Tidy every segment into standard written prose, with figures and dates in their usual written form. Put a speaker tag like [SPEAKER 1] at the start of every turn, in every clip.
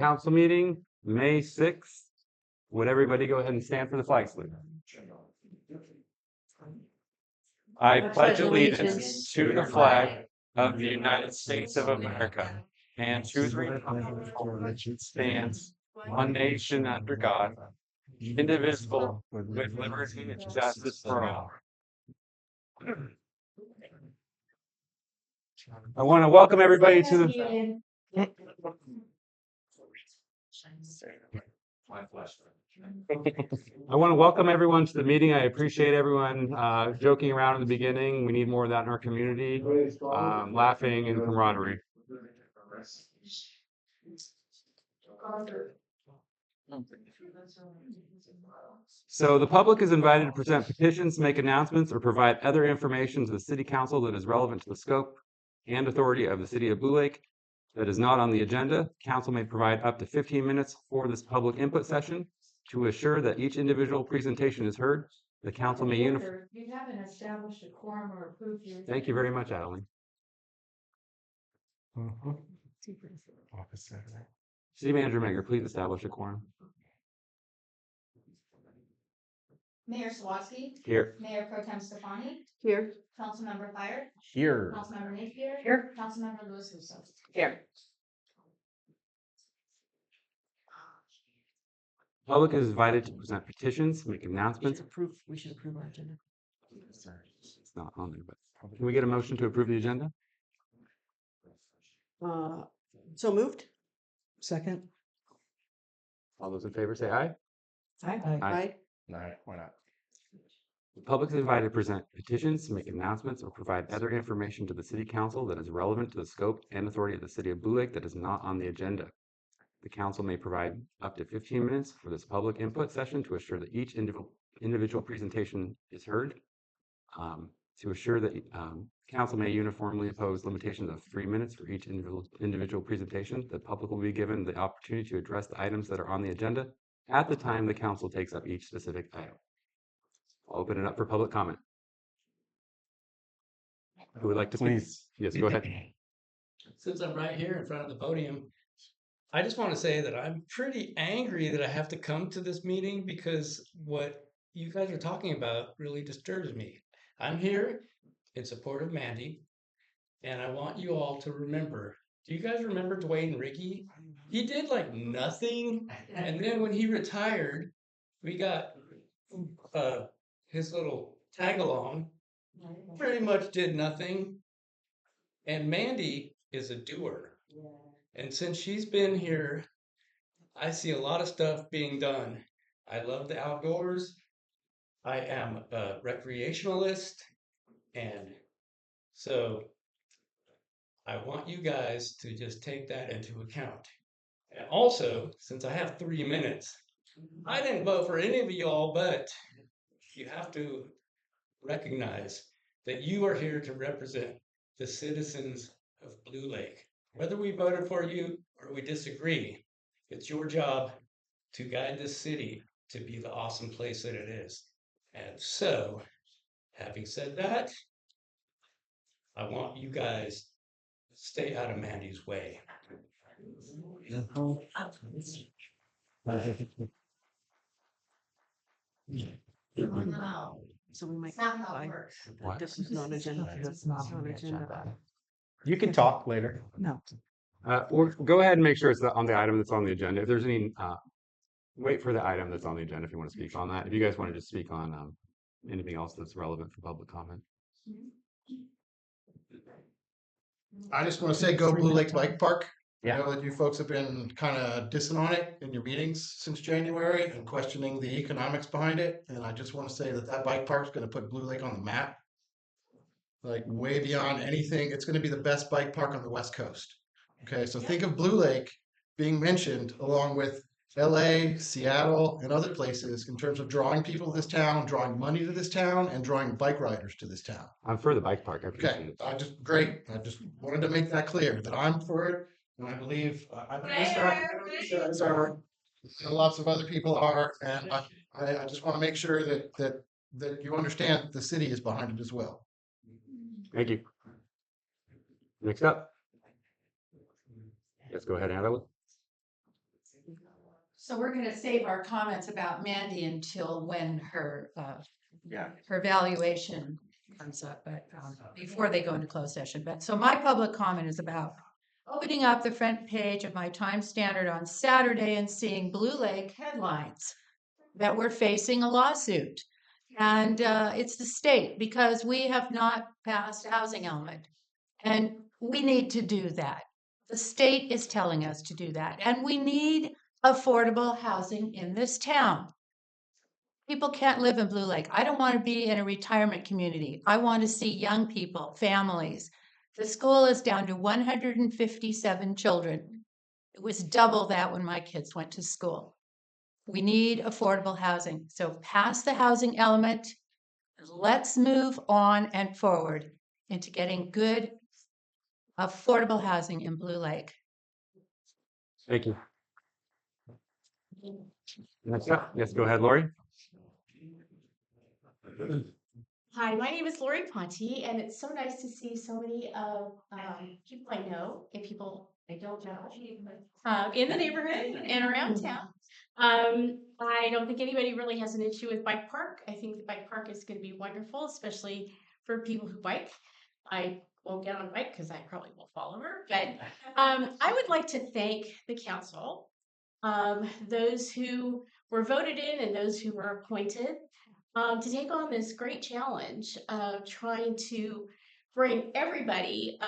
[SPEAKER 1] Council meeting, May 6th. Would everybody go ahead and stand for the flag salute? I pledge allegiance to the flag of the United States of America and to the republic for which it stands, one nation under God, indivisible, with liberty and justice for all. I want to welcome everybody to the I want to welcome everyone to the meeting. I appreciate everyone joking around in the beginning. We need more of that in our community, laughing and camaraderie. So the public is invited to present petitions, make announcements, or provide other information to the City Council that is relevant to the scope and authority of the City of Blue Lake that is not on the agenda. Council may provide up to 15 minutes for this public input session. To assure that each individual presentation is heard, the council may
[SPEAKER 2] You haven't established a quorum or approved your.
[SPEAKER 1] Thank you very much, Adeline. City Manager Megar, please establish a quorum.
[SPEAKER 3] Mayor Sawatsky.
[SPEAKER 1] Here.
[SPEAKER 3] Mayor Pro Tem Stefani.
[SPEAKER 2] Here.
[SPEAKER 3] Councilmember Fire.
[SPEAKER 1] Here.
[SPEAKER 3] Councilmember Napier.
[SPEAKER 2] Here.
[SPEAKER 3] Councilmember Lewis Russo.
[SPEAKER 2] Here.
[SPEAKER 1] Public is invited to present petitions, make announcements.
[SPEAKER 2] We should approve our agenda.
[SPEAKER 1] It's not on there, but can we get a motion to approve the agenda?
[SPEAKER 2] So moved. Second.
[SPEAKER 1] All those in favor say aye.
[SPEAKER 2] Aye.
[SPEAKER 1] Aye.
[SPEAKER 4] No, why not?
[SPEAKER 1] The public is invited to present petitions, make announcements, or provide other information to the City Council that is relevant to the scope and authority of the City of Blue Lake that is not on the agenda. The council may provide up to 15 minutes for this public input session to assure that each individual presentation is heard. To assure that council may uniformly impose limitations of 3 minutes for each individual presentation, the public will be given the opportunity to address the items that are on the agenda at the time the council takes up each specific item. I'll open it up for public comment. Who would like to speak?
[SPEAKER 4] Please.
[SPEAKER 1] Yes, go ahead.
[SPEAKER 5] Since I'm right here in front of the podium, I just want to say that I'm pretty angry that I have to come to this meeting because what you guys are talking about really disturbs me. I'm here in support of Mandy, and I want you all to remember. Do you guys remember Dwayne Rickey? He did like nothing, and then when he retired, we got his little tag along. Pretty much did nothing, and Mandy is a doer. And since she's been here, I see a lot of stuff being done. I love the outdoors. I am a recreationalist. And so I want you guys to just take that into account. And also, since I have 3 minutes, I didn't vote for any of y'all, but you have to recognize that you are here to represent the citizens of Blue Lake. Whether we voted for you or we disagree, it's your job to guide this city to be the awesome place that it is. And so, having said that, I want you guys to stay out of Mandy's way.
[SPEAKER 2] So we might.
[SPEAKER 3] It's not how it works.
[SPEAKER 1] What?
[SPEAKER 2] This is not agenda. It's not on agenda.
[SPEAKER 4] You can talk later.
[SPEAKER 2] No.
[SPEAKER 1] Or go ahead and make sure it's on the item that's on the agenda. If there's any, wait for the item that's on the agenda if you want to speak on that. If you guys want to just speak on anything else that's relevant for public comment.
[SPEAKER 6] I just want to say go Blue Lake Bike Park.
[SPEAKER 4] Yeah.
[SPEAKER 6] I know that you folks have been kind of dissing on it in your meetings since January and questioning the economics behind it. And I just want to say that that bike park is going to put Blue Lake on the map. Like way beyond anything. It's going to be the best bike park on the West Coast. Okay, so think of Blue Lake being mentioned along with LA, Seattle, and other places in terms of drawing people to this town, drawing money to this town, and drawing bike riders to this town.
[SPEAKER 1] I'm for the bike park. I appreciate
[SPEAKER 6] Okay,
[SPEAKER 1] it.
[SPEAKER 6] great. I just wanted to make that clear that I'm for it, and I believe and lots of other people are, and I just want to make sure that you understand that the city is behind it as well.
[SPEAKER 1] Thank you. Next up. Let's go ahead and have it.
[SPEAKER 7] So we're gonna save our comments about Mandy until when her,
[SPEAKER 4] Yeah.
[SPEAKER 7] her valuation comes up, but, before they go into closed session. But, so my public comment is about opening up the front page of my Times Standard on Saturday and seeing Blue Lake headlines that we're facing a lawsuit. And, it's the state, because we have not passed housing element. And we need to do that. The state is telling us to do that, and we need affordable housing in this town. People can't live in Blue Lake. I don't want to be in a retirement community. I want to see young people, families. The school is down to 157 children. It was double that when my kids went to school. We need affordable housing. So pass the housing element. Let's move on and forward into getting good, affordable housing in Blue Lake.
[SPEAKER 1] Thank you. Next up, yes, go ahead, Lori.
[SPEAKER 3] Hi, my name is Lori Ponte, and it's so nice to see so many of people I know and people I don't know in the neighborhood and around town. I don't think anybody really has an issue with Bike Park. I think the Bike Park is going to be wonderful, especially for people who bike. I won't get on a bike because I probably will fall over, but I would like to thank the council, those who were voted in and those who were appointed, to take on this great challenge of trying to bring everybody,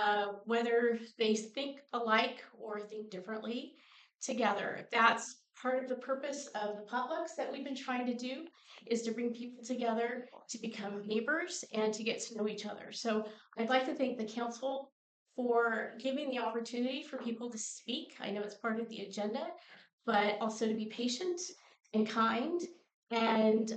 [SPEAKER 3] whether they think alike or think differently, together. That's part of the purpose of the potlucks that we've been trying to do, is to bring people together to become neighbors and to get to know each other. So I'd like to thank the council for giving the opportunity for people to speak. I know it's part of the agenda, but also to be patient and kind, and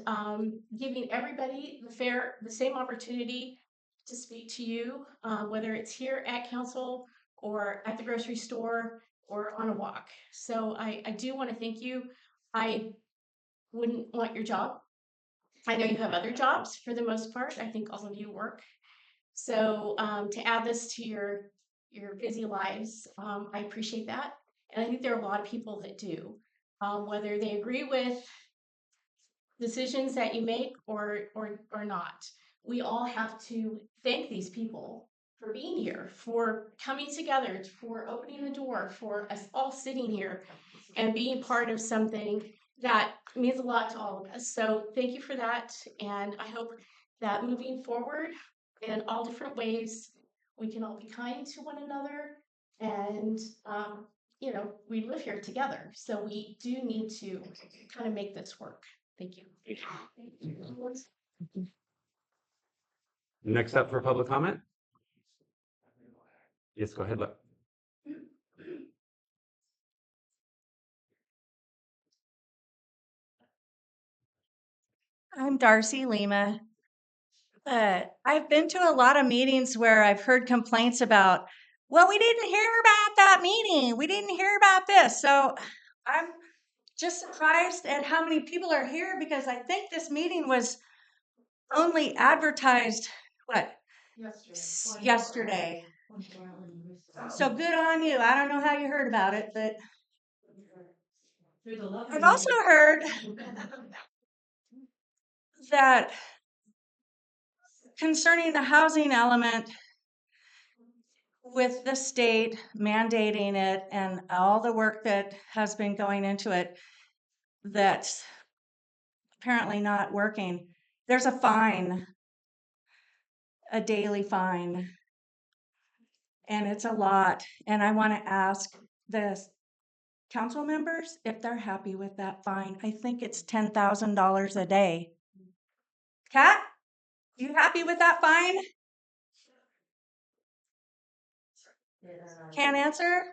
[SPEAKER 3] giving everybody the same opportunity to speak to you, whether it's here at council or at the grocery store or on a walk. So I do want to thank you. I wouldn't want your job. I know you have other jobs for the most part. I think all of you work. So to add this to your busy lives, I appreciate that. And I think there are a lot of people that do, whether they agree with decisions that you make or not. We all have to thank these people for being here, for coming together, for opening the door, for us all sitting here and being part of something that means a lot to all of us. So thank you for that. And I hope that moving forward in all different ways, we can all be kind to one another. And, we live here together. So we do need to kind of make this work. Thank you.
[SPEAKER 1] Next up for public comment. Yes, go ahead.
[SPEAKER 8] I'm Darcy Lima. I've been to a lot of meetings where I've heard complaints about, well, we didn't hear about that meeting. We didn't hear about this. So I'm just surprised at how many people are here, because I think this meeting was only advertised, yesterday. So good on you. I don't know how you heard about it, but I've also heard that concerning the housing element, with the state mandating it and all the work that has been going into it, that's apparently not working. There's a fine, a daily fine, and it's a lot. And I want to ask the council members if they're happy with that fine. I think it's $10,000 a day. Kat, you happy with that fine? Can't answer?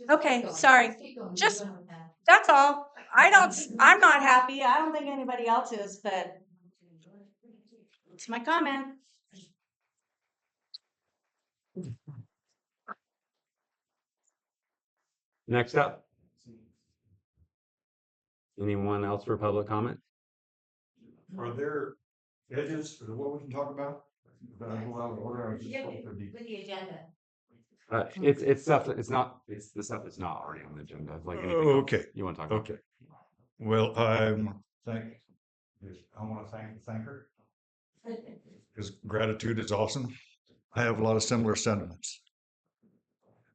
[SPEAKER 8] Okay, sorry. Just, that's all. I'm not happy. I don't think anybody else is, but it's my comment.
[SPEAKER 1] Next up. Anyone else for public comment?
[SPEAKER 9] Are there edges for what we can talk about? That I will allow the order, I just hope there'd be-
[SPEAKER 7] With the agenda.
[SPEAKER 1] It's stuff that it's not, it's the stuff that's not already on the agenda, like anything else
[SPEAKER 9] Okay,
[SPEAKER 1] you want to talk about.
[SPEAKER 9] okay. Well, I want to thank the thanker. Because gratitude is awesome. I have a lot of similar sentiments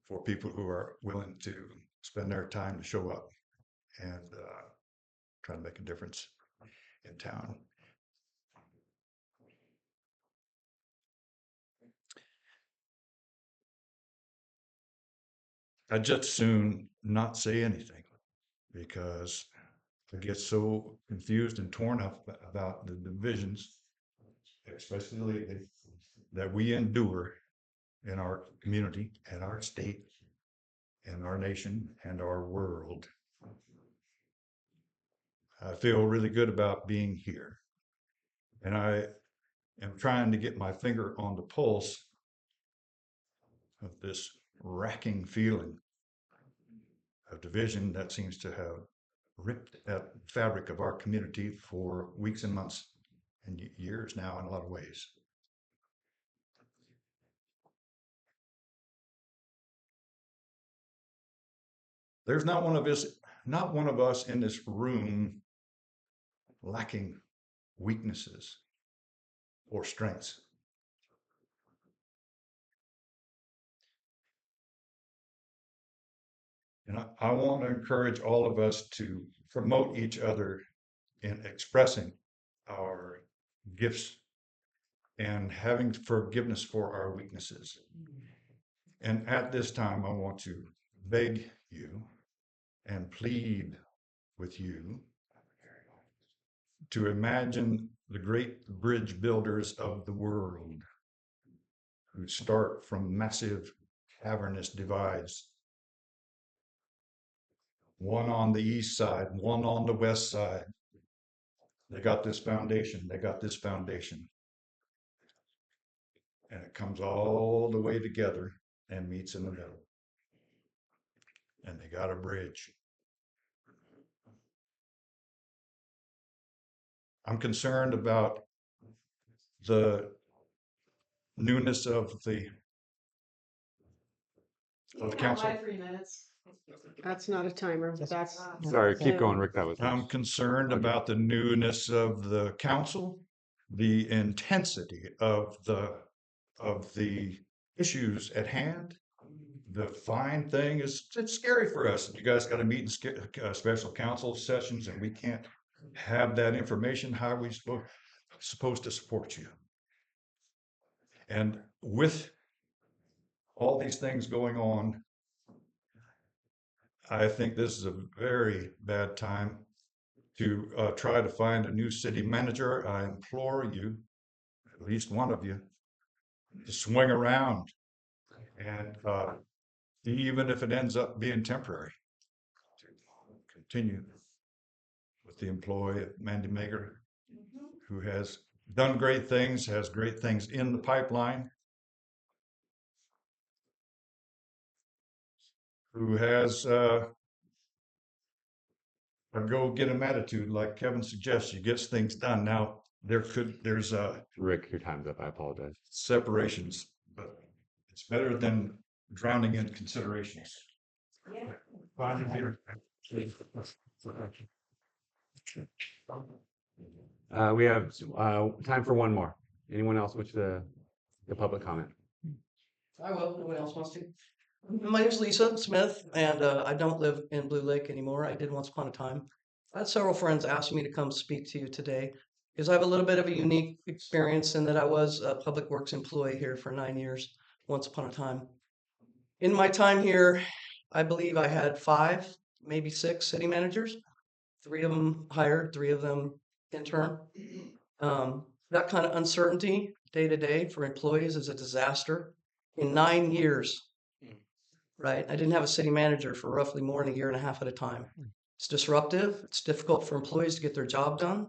[SPEAKER 9] for people who are willing to spend their time to show up and try to make a difference in town. I'd just soon not say anything because I get so confused and torn up about the divisions, especially lately, that we endure in our community and our state and our nation and our world. I feel really good about being here. And I am trying to get my finger on the pulse of this racking feeling of division that seems to have ripped at the fabric of our community for weeks and months and years now in a lot of ways. There's not one of us in this room lacking weaknesses or strengths. And I want to encourage all of us to promote each other in expressing our gifts and having forgiveness for our weaknesses. And at this time, I want to beg you and plead with you to imagine the great bridge builders of the world who start from massive cavernous divides, one on the east side, one on the west side. They got this foundation, they got this foundation. And it comes all the way together and meets in the middle. And they got a bridge. I'm concerned about the newness of the council.
[SPEAKER 2] 3 minutes. That's not a timer. That's.
[SPEAKER 1] Sorry, keep going, Rick. That was.
[SPEAKER 9] I'm concerned about the newness of the council, the intensity of the issues at hand. The fine thing is it's scary for us. You guys got to meet in special council sessions, and we can't have that information. How are we supposed to support you? And with all these things going on, I think this is a very bad time to try to find a new city manager. I implore you, at least one of you, to swing around and even if it ends up being temporary, to continue with the employ of Mandy Mager, who has done great things, has great things in the pipeline, who has a go-get-em attitude, like Kevin suggests. She gets things done. Now there's
[SPEAKER 1] Rick, your time's up. I apologize.
[SPEAKER 9] separations, but it's better than drowning in considerations.
[SPEAKER 1] We have time for one more. Anyone else wish the public comment?
[SPEAKER 2] I will. Nobody else wants to. My name's Lisa Smith, and I don't live in Blue Lake anymore. I did once upon a time. I had several friends ask me to come speak to you today because I have a little bit of a unique experience in that I was a public works employee here for 9 years, once upon a time. In my time here, I believe I had 5, maybe 6 city managers, 3 of them hired, 3 of them intern. That kind of uncertainty day to day for employees is a disaster. In 9 years, right? I didn't have a city manager for roughly more than a year and a half at a time. It's disruptive. It's difficult for employees to get their job done.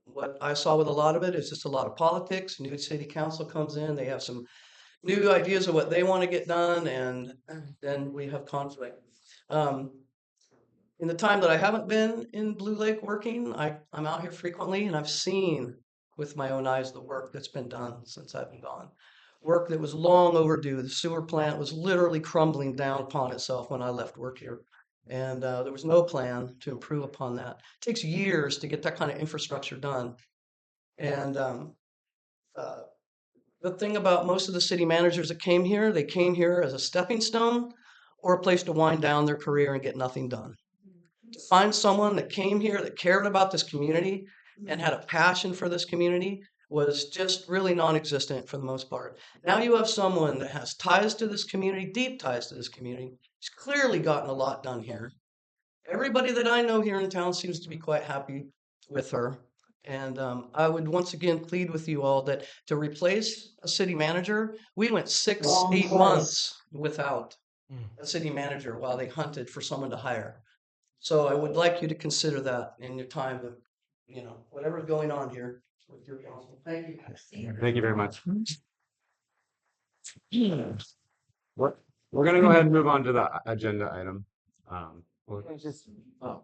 [SPEAKER 2] What I saw with a lot of it is just a lot of politics. New city council comes in, they have some new ideas of what they want to get done, and then we have conflict. In the time that I haven't been in Blue Lake working, I'm out here frequently, and I've seen with my own eyes the work that's been done since I've been gone. work that was long overdue. The sewer plant was literally crumbling down upon itself when I left work here. And there was no plan to improve upon that. It takes years to get that kind of infrastructure done. And uh, the thing about most of the city managers that came here, they came here as a stepping stone or a place to wind down their career and get nothing done. To find someone that came here that cared about this community and had a passion for this community was just really non-existent for the most part. Now you have someone that has ties to this community, deep ties to this community. He's clearly gotten a lot done here. Everybody that I know here in town seems to be quite happy with her. And I would once again plead with you all that to replace a city manager, we went 8 months without a city manager while they hunted for someone to hire. So I would like you to consider that in your time of, whatever's going on here with your council. Thank you.
[SPEAKER 1] Thank you very much. We're gonna go ahead and move on to the agenda item.
[SPEAKER 10] There's
[SPEAKER 4] I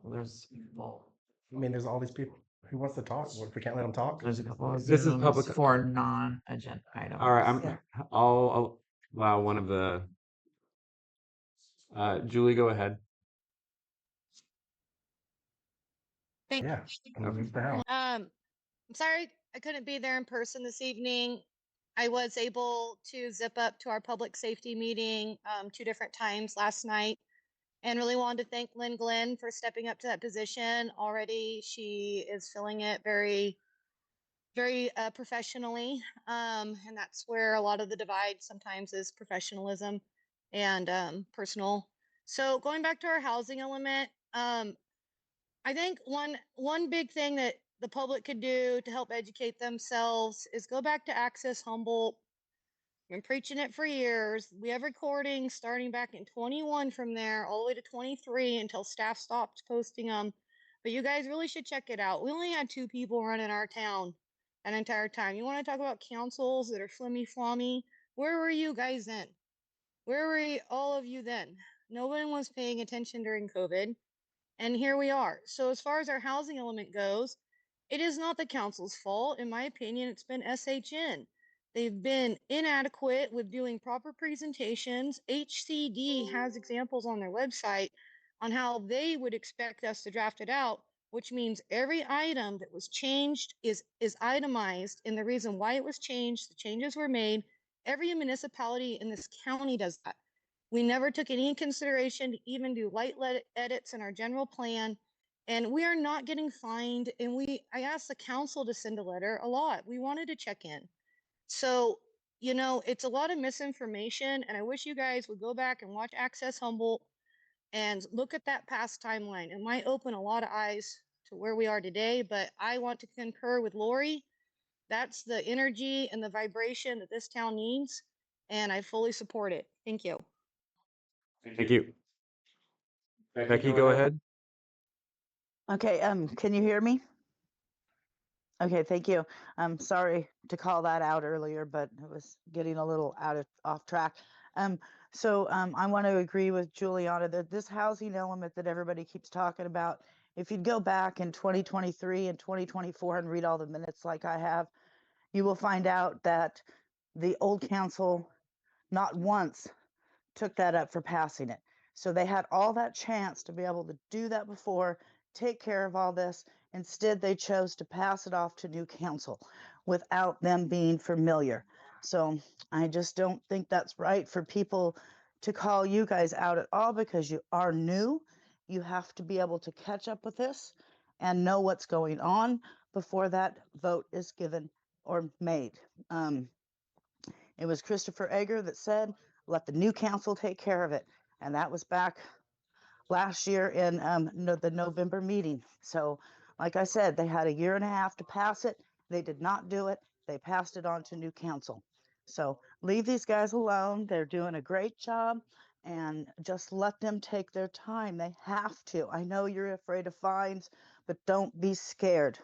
[SPEAKER 4] mean, there's all these people. Who wants to talk? What, if we can't let them talk?
[SPEAKER 10] a couple of
[SPEAKER 1] This is
[SPEAKER 10] Zooms
[SPEAKER 1] public-
[SPEAKER 10] for non-agenda items.
[SPEAKER 1] All right, I'll allow one of the, Julie, go ahead.
[SPEAKER 11] Thank
[SPEAKER 4] Yeah. What the hell?
[SPEAKER 11] I'm sorry I couldn't be there in person this evening. I was able to zip up to our public safety meeting 2 different times last night, and really wanted to thank Lynn Glenn for stepping up to that position. Already, she is filling it very, very professionally, and that's where a lot of the divide sometimes is professionalism and personal. So going back to our housing element, I think one big thing that the public could do to help educate themselves is go back to Access Humboldt. I've been preaching it for years. We have recordings starting back in 21 from there all the way to 23 until staff stopped posting them. But you guys really should check it out. We only had 2 people running our town an entire time. You want to talk about councils that are flimmy flommy? Where were you guys then? Where were all of you then? No one was paying attention during COVID. And here we are. So as far as our housing element goes, it is not the council's fault. In my opinion, it's been SHN. They've been inadequate with doing proper presentations. HCD has examples on their website on how they would expect us to draft it out, which means every item that was changed is itemized in the reason why it was changed, the changes were made. Every municipality in this county does that. We never took any consideration to even do light edits in our general plan. And we are not getting fined. And I asked the council to send a letter a lot. We wanted to check in. So, it's a lot of misinformation. And I wish you guys would go back and watch Access Humboldt and look at that past timeline. It might open a lot of eyes to where we are today. But I want to concur with Lori. That's the energy and the vibration that this town needs. And I fully support it. Thank you.
[SPEAKER 1] Thank you. Becky, go ahead.
[SPEAKER 12] Okay, can you hear me? Okay, thank you. I'm sorry to call that out earlier, but it was getting a little off track. I want to agree with Juliana that this housing element that everybody keeps talking about, if you'd go back in 2023 and 2024 and read all the minutes like I have, you will find out that the old council not once took that up for passing it. So they had all that chance to be able to do that before, take care of all this. Instead, they chose to pass it off to new council without them being familiar. So I just don't think that's right for people to call you guys out at all because you are new. You have to be able to catch up with this and know what's going on before that vote is given or made. It was Christopher Egger that said, let the new council take care of it. And that was back last year in the November meeting. So like I said, they had 1.5 years to pass it. They did not do it. They passed it on to new council. So leave these guys alone. They're doing a great job and just let them take their time. They have to. I know you're afraid of fines, but don't be scared.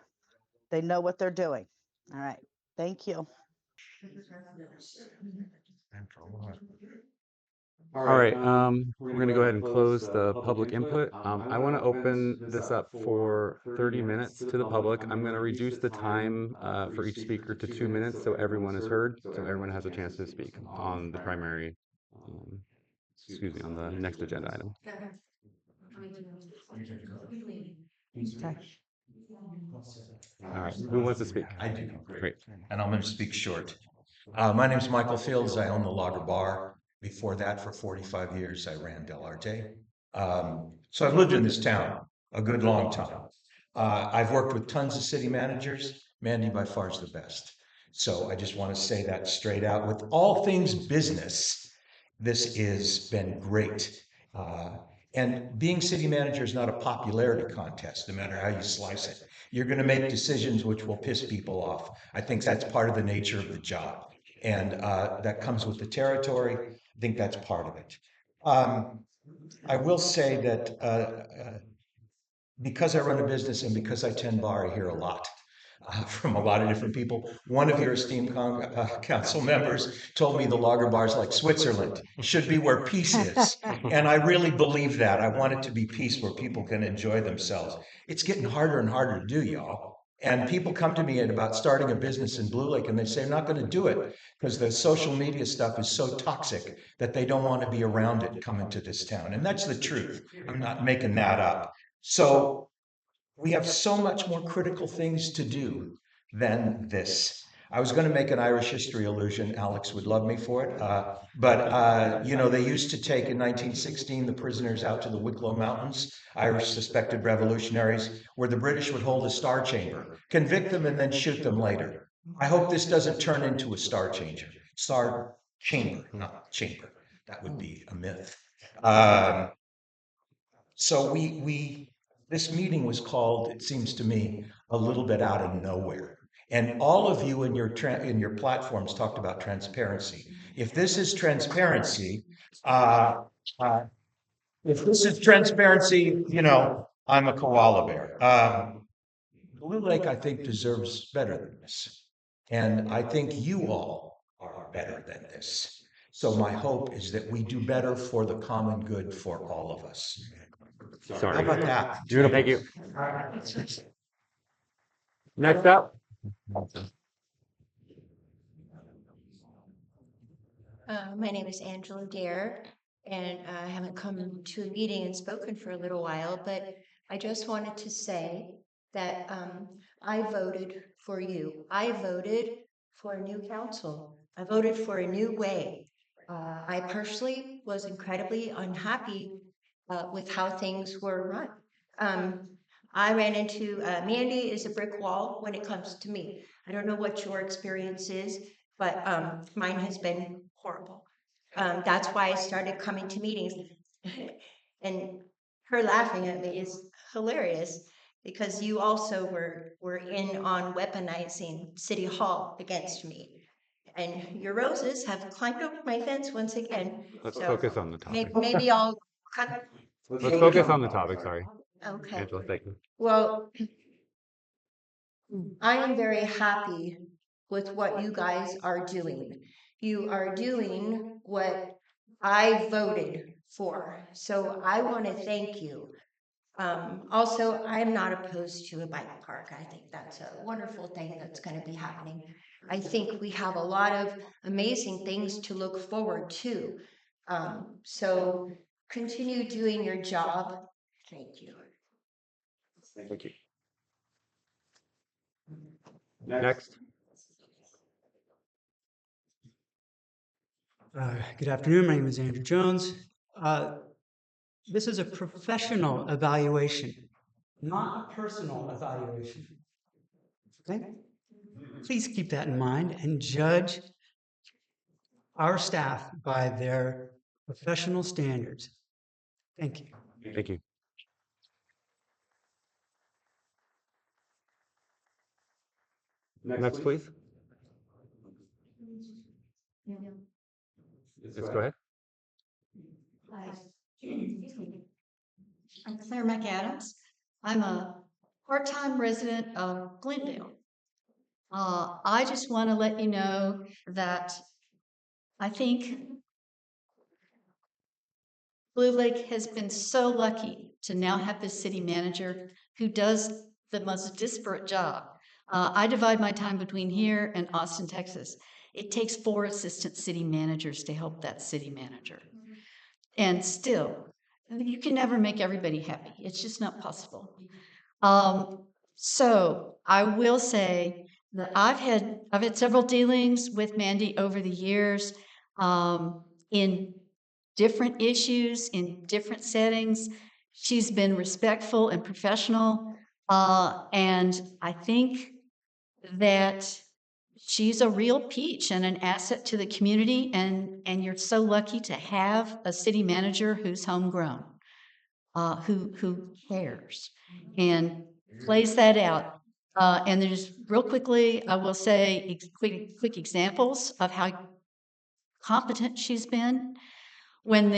[SPEAKER 12] They know what they're doing. All right. Thank you.
[SPEAKER 1] All right, we're gonna go ahead and close the public input. I want to open this up for 30 minutes to the public. I'm going to reduce the time for each speaker to 2 minutes so everyone is heard, so everyone has a chance to speak on the primary, um, excuse me, on the next agenda item. All right, who wants to speak?
[SPEAKER 13] I do.
[SPEAKER 1] Great.
[SPEAKER 13] And I'm going to speak short. My name is Michael Fields. I own the Lager Bar. Before that, for 45 years, I ran Del Arte. So I've lived in this town a good long time. I've worked with tons of city managers. Mandy by far is the best. So I just want to say that straight out. With all things business, this has been great. And being city manager is not a popularity contest, no matter how you slice it. You're going to make decisions which will piss people off. I think that's part of the nature of the job. And that comes with the territory. I think that's part of it. I will say that because I run a business and because I tend bar, I hear a lot from a lot of different people. One of your esteemed council members told me the Lager Bar is like Switzerland, should be where peace is. And I really believe that. I want it to be peace where people can enjoy themselves. It's getting harder and harder to do, y'all. And people come to me about starting a business in Blue Lake and they say, I'm not going to do it because the social media stuff is so toxic that they don't want to be around it coming to this town. And that's the truth. I'm not making that up. So we have so much more critical things to do than this. I was going to make an Irish history allusion. Alex would love me for it. But you know, they used to take in 1916 the prisoners out to the Wicklow Mountains, Irish suspected revolutionaries, where the British would hold a star chamber, convict them, and then shoot them later. I hope this doesn't turn into a star chamber, not chamber. That would be a myth. So this meeting was called, it seems to me, a little bit out of nowhere. And all of you in your platforms talked about transparency. If this is transparency, you know, I'm a koala bear. Blue Lake, I think, deserves better than this. And I think you all are better than this. So my hope is that we do better for the common good for all of us.
[SPEAKER 1] Sorry.
[SPEAKER 13] How about that?
[SPEAKER 1] Thank you. Next up.
[SPEAKER 14] My name is Angela Dare, and I haven't come to a meeting and spoken for a little while, but I just wanted to say that I voted for you. I voted for a new council. I voted for a new way. I personally was incredibly unhappy with how things were run. I ran into Mandy is a brick wall when it comes to me. I don't know what your experience is, but mine has been horrible. That's why I started coming to meetings. And her laughing at me is hilarious because you also were in on weaponizing City Hall against me. And your roses have climbed over my fence once again.
[SPEAKER 1] Let's
[SPEAKER 14] So
[SPEAKER 1] focus on the topic.
[SPEAKER 14] maybe I'll cut.
[SPEAKER 1] Let's focus on the topic, sorry.
[SPEAKER 14] Okay.
[SPEAKER 1] Angela, thank you.
[SPEAKER 14] Well, I am very happy with what you guys are doing. You are doing what I voted for. So I want to thank you. Also, I'm not opposed to a bike park. I think that's a wonderful thing that's going to be happening. I think we have a lot of amazing things to look forward to. So continue doing your job. Thank you.
[SPEAKER 1] Thank you. Next.
[SPEAKER 15] Good afternoon. My name is Andrew Jones. This is a professional evaluation, not a personal evaluation. Okay? Please keep that in mind and judge our staff by their professional standards. Thank you.
[SPEAKER 1] Thank you. Next, please. Yes, go ahead.
[SPEAKER 16] Hi. I'm Claire McAdams. I'm a part-time resident of Glendale. I just want to let you know that I think Blue Lake has been so lucky to now have this city manager who does the most disparate job. I divide my time between here and Austin, Texas. It takes 4 assistant city managers to help that city manager. And still, you can never make everybody happy. It's just not possible. So I will say that I've had several dealings with Mandy over the years in different issues, in different settings. She's been respectful and professional, and I think that she's a real peach and an asset to the community, and you're so lucky to have a city manager who's homegrown, who cares and plays that out. And there's real quickly, I will say quick examples of how competent she's been. When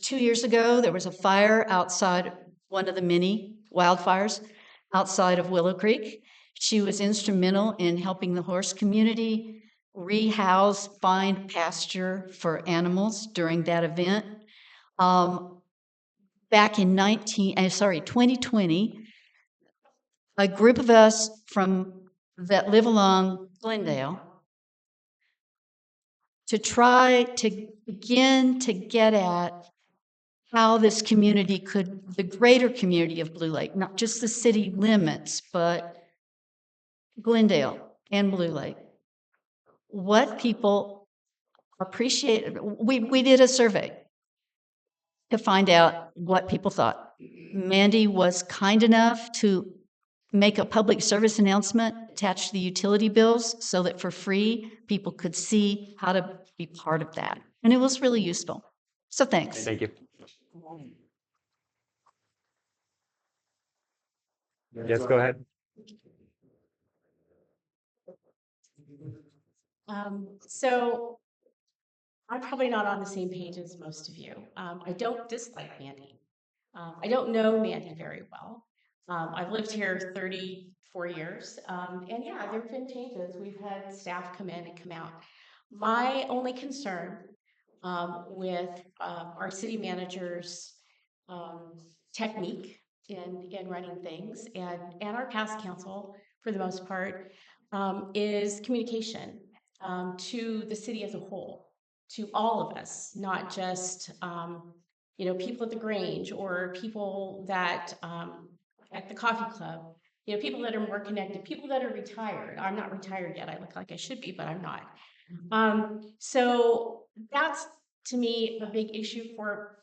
[SPEAKER 16] 2 years ago, there was a fire outside one of the many wildfires outside of Willow Creek. She was instrumental in helping the horse community rehouse, find pasture for animals during that event. Back in 2020, a group of us that live along Glendale to try to begin to get at how this community the greater community of Blue Lake, not just the city limits, but Glendale and Blue Lake, what people appreciate. We did a survey to find out what people thought. Mandy was kind enough to make a public service announcement attached to the utility bills so that for free people could see how to be part of that. And it was really useful. So thanks.
[SPEAKER 1] Thank you. Yes, go ahead.
[SPEAKER 3] So I'm probably not on the same page as most of you. I don't dislike Mandy. I don't know Mandy very well. I've lived here 34 years. And yeah, there have been changes. We've had staff come in and come out. My only concern with our city manager's technique in running things and our past council, for the most part, is communication to the city as a whole, to all of us, not just people at the Grange or people that at the coffee club, people that are more connected, people that are retired. I'm not retired yet. I look like I should be, but I'm not. So that's, to me, a big issue for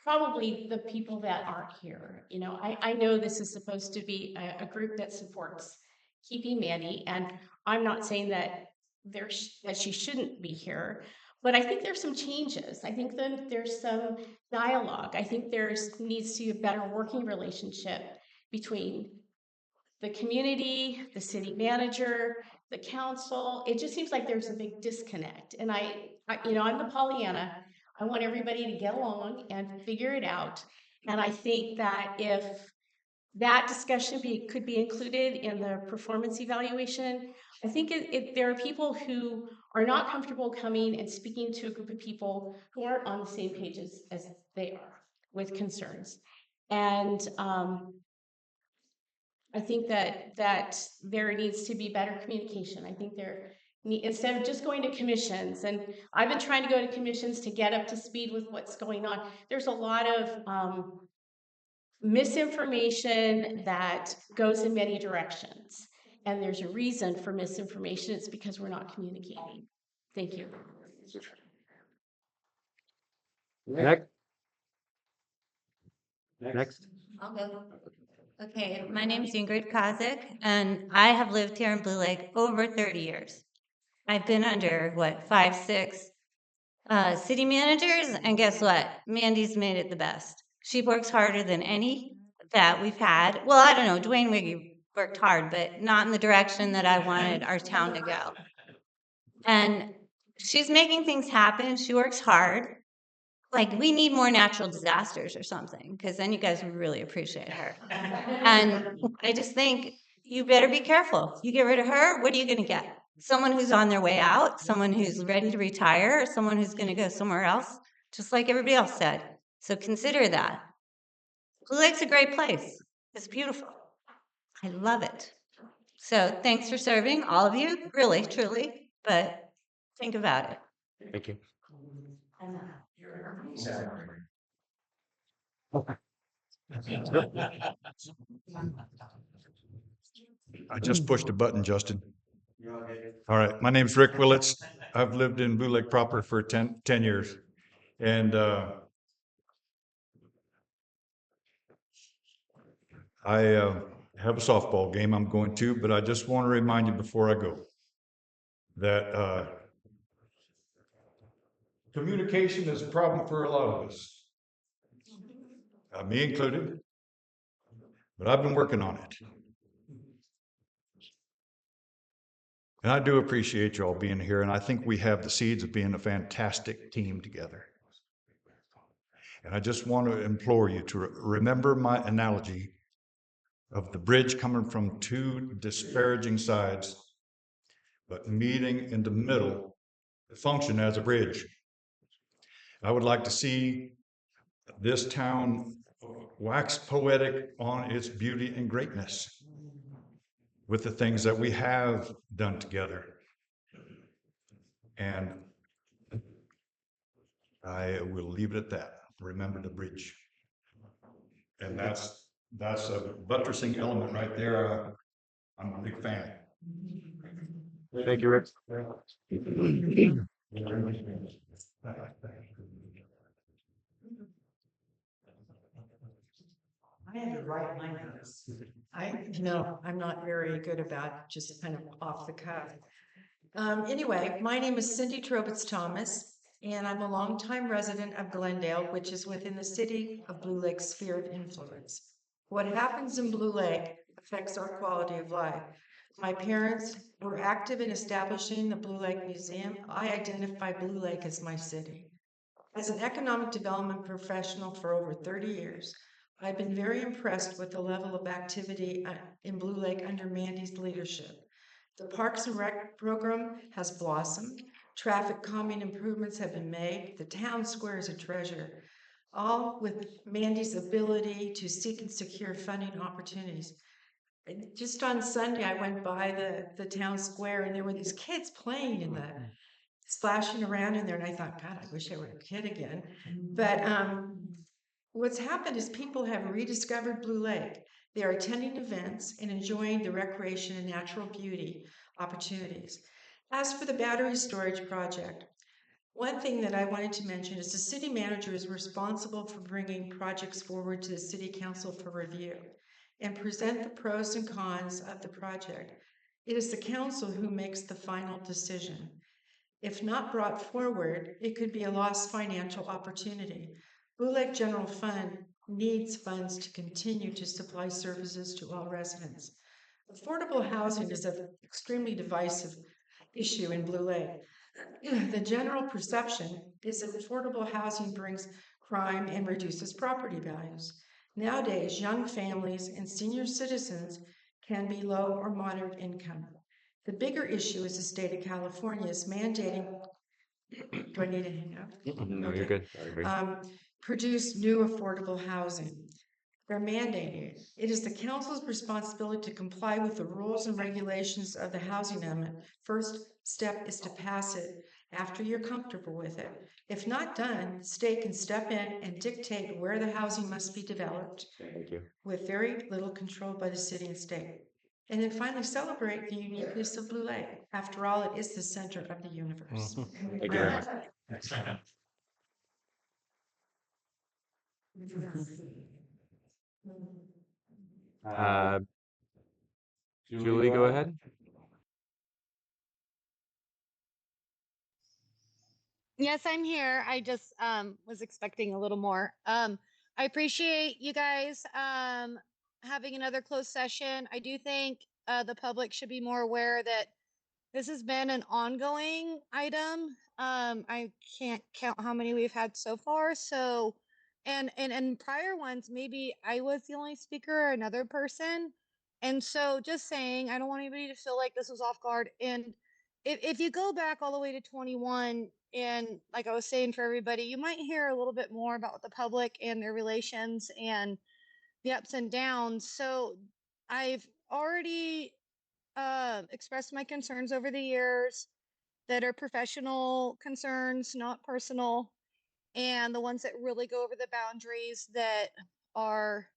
[SPEAKER 3] probably the people that aren't here. I know this is supposed to be a group that supports keeping Mandy, and I'm not saying that that she shouldn't be here, but I think there's some changes. I think that there's some dialogue. I think needs to be a better working relationship between the community, the city manager, the council. It just seems like there's a big disconnect. And I'm the Pollyanna. I want everybody to get along and figure it out. And I think that if that discussion could be included in the performance evaluation, I think there are people who are not comfortable coming and speaking to a group of people who aren't on the same page as they are with concerns. And I think that there needs to be better communication. I think instead of just going to commissions, and I've been trying to go to commissions to get up to speed with what's going on. There's a lot of misinformation that goes in many directions. And there's a reason for misinformation. It's because we're not communicating. Thank you.
[SPEAKER 1] Next.
[SPEAKER 17] I'll go. Okay, my name is Ingrid Kozik, and I have lived here in Blue Lake over 30 years. I've been under, 5, 6 city managers, and guess what? Mandy's made it the best. She works harder than any that we've had. Well, I don't know, Dwayne Wiggy worked hard, but not in the direction that I wanted our town to go. And she's making things happen. She works hard. We need more natural disasters or something, because then you guys would really appreciate her. And I just think you better be careful. You get rid of her, what are you going to get? Someone who's on their way out, someone who's ready to retire, or someone who's going to go somewhere else, just like everybody else said. So consider that. Blue Lake's a great place. It's beautiful. I love it. So thanks for serving, all of you, really, truly, but think about it.
[SPEAKER 1] Thank you.
[SPEAKER 9] I just pushed a button, Justin. All right, my name's Rick Willits. I've lived in Blue Lake proper for 10 years. And I have a softball game I'm going to, but I just want to remind you before I go that communication is a problem for a lot of us, me included, but I've been working on it. And I do appreciate you all being here, and I think we have the seeds of being a fantastic team together. And I just want to implore you to remember my analogy of the bridge coming from two disparaging sides, but meeting in the middle to function as a bridge. I would like to see this town wax poetic on its beauty and greatness with the things that we have done together. And I will leave it at that. Remember the bridge. And that's a buttressing element right there. I'm a big fan.
[SPEAKER 1] Thank you, Rick.
[SPEAKER 2] I had to write my notes. I'm not very good about just kind of off the cuff. Anyway, my name is Cindy Trobitz Thomas, and I'm a longtime resident of Glendale, which is within the city of Blue Lake's sphere of influence. What happens in Blue Lake affects our quality of life. My parents were active in establishing the Blue Lake Museum. I identify Blue Lake as my city. As an economic development professional for over 30 years, I've been very impressed with the level of activity in Blue Lake under Mandy's leadership. The Parks and Rec program has blossomed. Traffic calming improvements have been made. The town square is a treasure, all with Mandy's ability to seek and secure funding opportunities. And just on Sunday, I went by the town square, and there were these kids playing in the splashing around in there, and I thought, God, I wish I were a kid again. But what's happened is people have rediscovered Blue Lake. They are attending events and enjoying the recreation and natural beauty opportunities. As for the battery storage project, one thing that I wanted to mention is the city manager is responsible for bringing projects forward to the city council for review and present the pros and cons of the project. It is the council who makes the final decision. If not brought forward, it could be a lost financial opportunity. Blue Lake General Fund needs funds to continue to supply services to all residents. Affordable housing is an extremely divisive issue in Blue Lake. The general perception is that affordable housing brings crime and reduces property values. Nowadays, young families and senior citizens can be low or moderate income. The bigger issue is the state of California is mandating, do I need to hang up?
[SPEAKER 1] No, you're good.
[SPEAKER 2] Produce new affordable housing. They're mandating it. It is the council's responsibility to comply with the rules and regulations of the housing amendment. First step is to pass it after you're comfortable with it. If not done, the state can step in and dictate where the housing must be developed.
[SPEAKER 1] Thank you.
[SPEAKER 2] With very little control by the city and state. And then finally celebrate the uniqueness of Blue Lake. After all, it is the center of the universe.
[SPEAKER 1] Thank you very much. Julie, go ahead.
[SPEAKER 11] Yes, I'm here. I just was expecting a little more. I appreciate you guys having another closed session. I do think the public should be more aware that this has been an ongoing item. I can't count how many we've had so far. So, and prior ones, maybe I was the only speaker or another person. And so just saying, I don't want anybody to feel like this was off guard. And if you go back all the way to 21, and like I was saying for everybody, you might hear a little bit more about the public and their relations and the ups and downs. So I've already expressed my concerns over the years that are professional concerns, not personal, and the ones that really go over the boundaries that are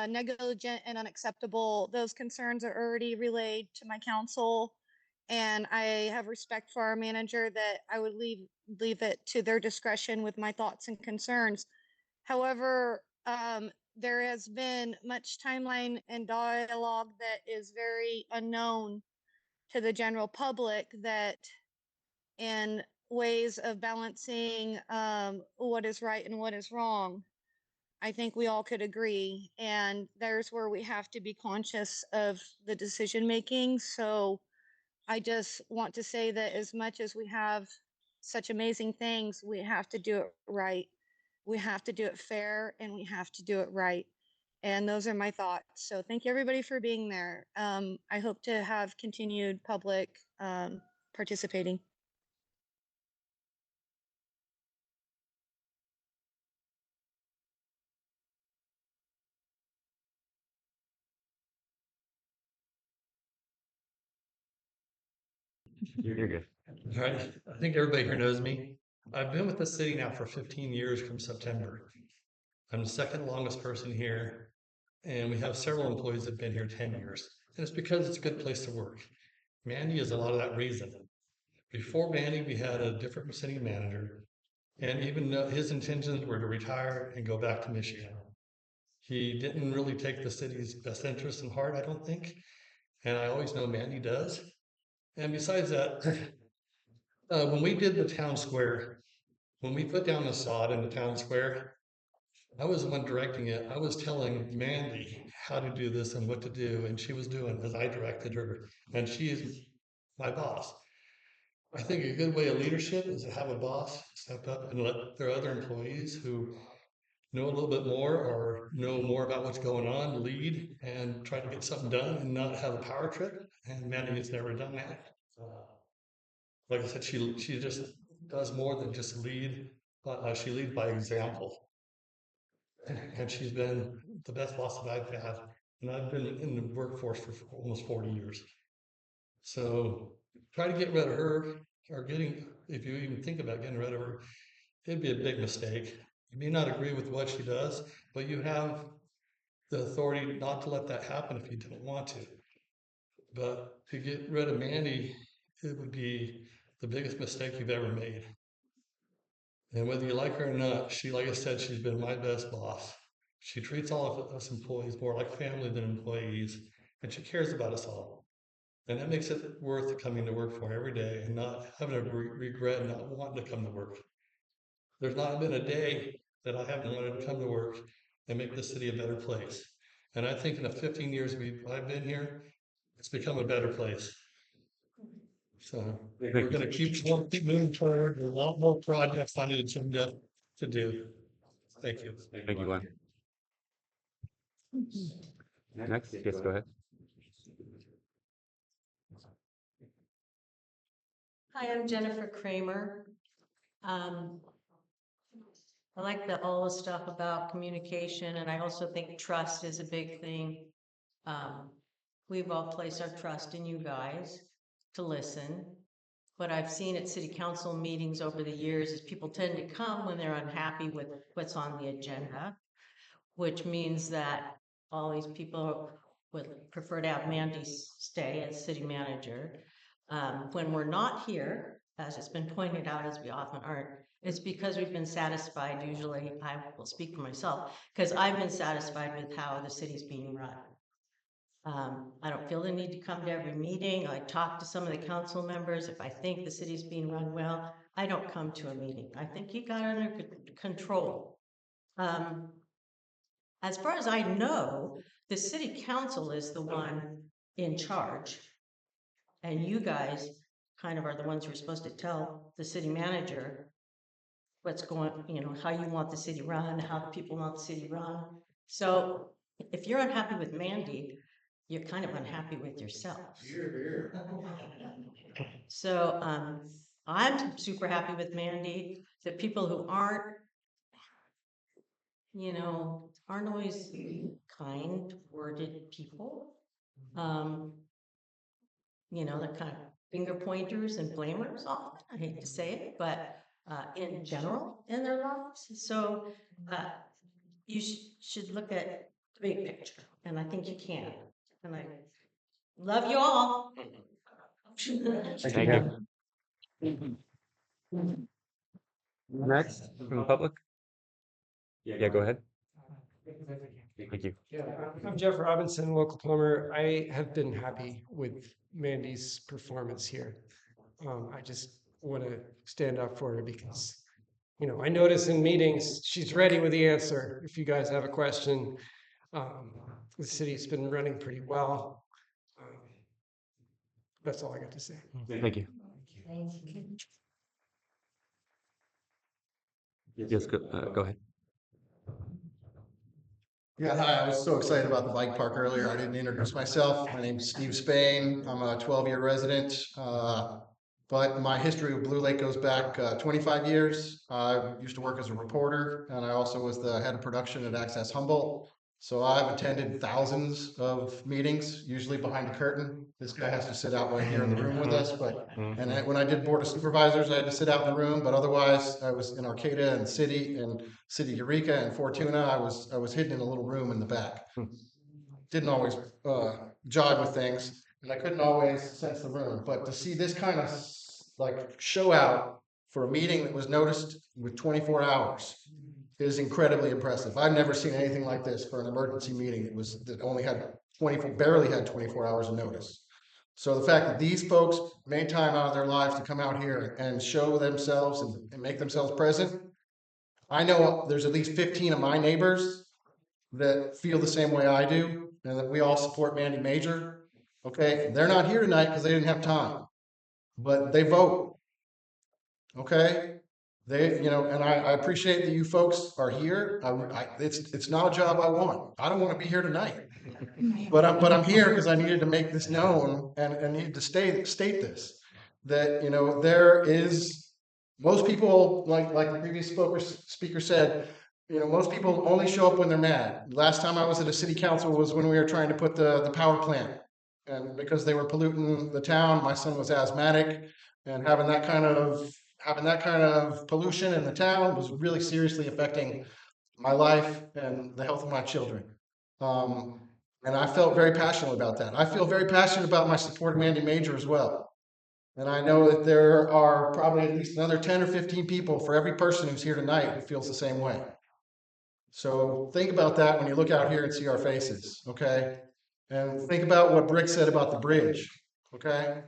[SPEAKER 11] negligent and unacceptable. Those concerns are already relayed to my council, and I have respect for our manager that I would leave it to their discretion with my thoughts and concerns. However, there has been much timeline and dialogue that is very unknown to the general public, that in ways of balancing what is right and what is wrong, I think we all could agree. And there's where we have to be conscious of the decision making. So I just want to say that as much as we have such amazing things, we have to do it right. We have to do it fair, and we have to do it right. And those are my thoughts. So thank you everybody for being there. I hope to have continued public participating.
[SPEAKER 1] You're good.
[SPEAKER 18] All right. I think everybody here knows me. I've been with the city now for 15 years from September. I'm the second longest person here, and we have several employees that have been here 10 years. And it's because it's a good place to work. Mandy is a lot of that reason. Before Mandy, we had a different city manager, and even though his intentions were to retire and go back to Michigan. He didn't really take the city's best interests in heart, I don't think. And I always know Mandy does. And besides that, when we did the town square, when we put down the sod in the town square, I was the one directing it. I was telling Mandy how to do this and what to do, and she was doing as I directed her. And she is my boss. I think a good way of leadership is to have a boss step up and let their other employees who know a little bit more or know more about what's going on lead and try to get something done and not have a power trip. And Mandy has never done that. Like I said, she just does more than just lead. She leads by example. And she's been the best boss that I've had. And I've been in the workforce for almost 40 years. So try to get rid of her, or if you even think about getting rid of her, it'd be a big mistake. You may not agree with what she does, but you have the authority not to let that happen if you don't want to. But to get rid of Mandy, it would be the biggest mistake you've ever made. And whether you like her or not, like I said, she's been my best boss. She treats all of us employees more like family than employees, and she cares about us all. And that makes it worth coming to work for every day and not having a regret not wanting to come to work. There's not been a day that I haven't wanted to come to work and make the city a better place. And I think in the 15 years I've been here, it's become a better place. So we're going to keep moving forward. There's a lot more projects on the agenda to do. Thank you.
[SPEAKER 1] Thank you, Glenn. Next, yes, go ahead.
[SPEAKER 19] Hi, I'm Jennifer Kramer. I like all the stuff about communication, and I also think trust is a big thing. We've all placed our trust in you guys to listen. What I've seen at city council meetings over the years is people tend to come when they're unhappy with what's on the agenda, which means that all these people would prefer to have Mandy stay as city manager. When we're not here, as it's been pointed out, as we often aren't, it's because we've been satisfied. Usually, I will speak for myself, because I've been satisfied with how the city's being run. I don't feel the need to come to every meeting. I talk to some of the council members. If I think the city's being run well, I don't come to a meeting. I think you got it under control. As far as I know, the city council is the one in charge, and you guys kind of are the ones who are supposed to tell the city manager what's going, how you want the city run, how the people want the city run. So if you're unhappy with Mandy, you're kind of unhappy with yourself. So I'm super happy with Mandy. The people who aren't, aren't always kind worded people. They're kind of finger pointers and blamers often. I hate to say it, but in general in their lives. So you should look at the big picture, and I think you can. And I love you all.
[SPEAKER 1] Thank you. Next, from the public? Yeah, go ahead. Thank you.
[SPEAKER 20] Yeah, I'm Jeff Robinson, local plumber. I have been happy with Mandy's performance here. I just want to stand up for her because, I notice in meetings, she's ready with the answer. If you guys have a question, the city's been running pretty well. That's all I got to say.
[SPEAKER 1] Thank you. Yes, go ahead.
[SPEAKER 6] Yeah, hi. I was so excited about the bike park earlier. I didn't introduce myself. My name's Steve Spain. I'm a 12-year resident. But my history with Blue Lake goes back 25 years. I used to work as a reporter, and I also was the head of production at Access Humboldt. So I've attended thousands of meetings, usually behind the curtain. This guy has to sit out right here in the room with us. When I did Board of Supervisors, I had to sit out in the room. But otherwise, I was in Arcata and City Eureka and Fortuna. I was hidden in a little room in the back. Didn't always jive with things, and I couldn't always sense the room. But to see this kind of show out for a meeting that was noticed with 24 hours is incredibly impressive. I've never seen anything like this for an emergency meeting that only had barely had 24 hours of notice. So the fact that these folks made time out of their lives to come out here and show themselves and make themselves present, I know there's at least 15 of my neighbors that feel the same way I do, and that we all support Mandy Major. Okay, they're not here tonight because they didn't have time, but they vote. Okay, and I appreciate that you folks are here. It's not a job I want. I don't want to be here tonight, but I'm here because I needed to make this known and needed to state this, that there is, most people, like the previous speaker said, most people only show up when they're mad. Last time I was at a city council was when we were trying to put the power plant, and because they were polluting the town, my son was asthmatic, and having that kind of pollution in the town was really seriously affecting my life and the health of my children. And I felt very passionate about that. I feel very passionate about my support of Mandy Major as well. And I know that there are probably at least another 10 or 15 people for every person who's here tonight who feels the same way. So think about that when you look out here and see our faces, okay? And think about what Brick said about the bridge, okay?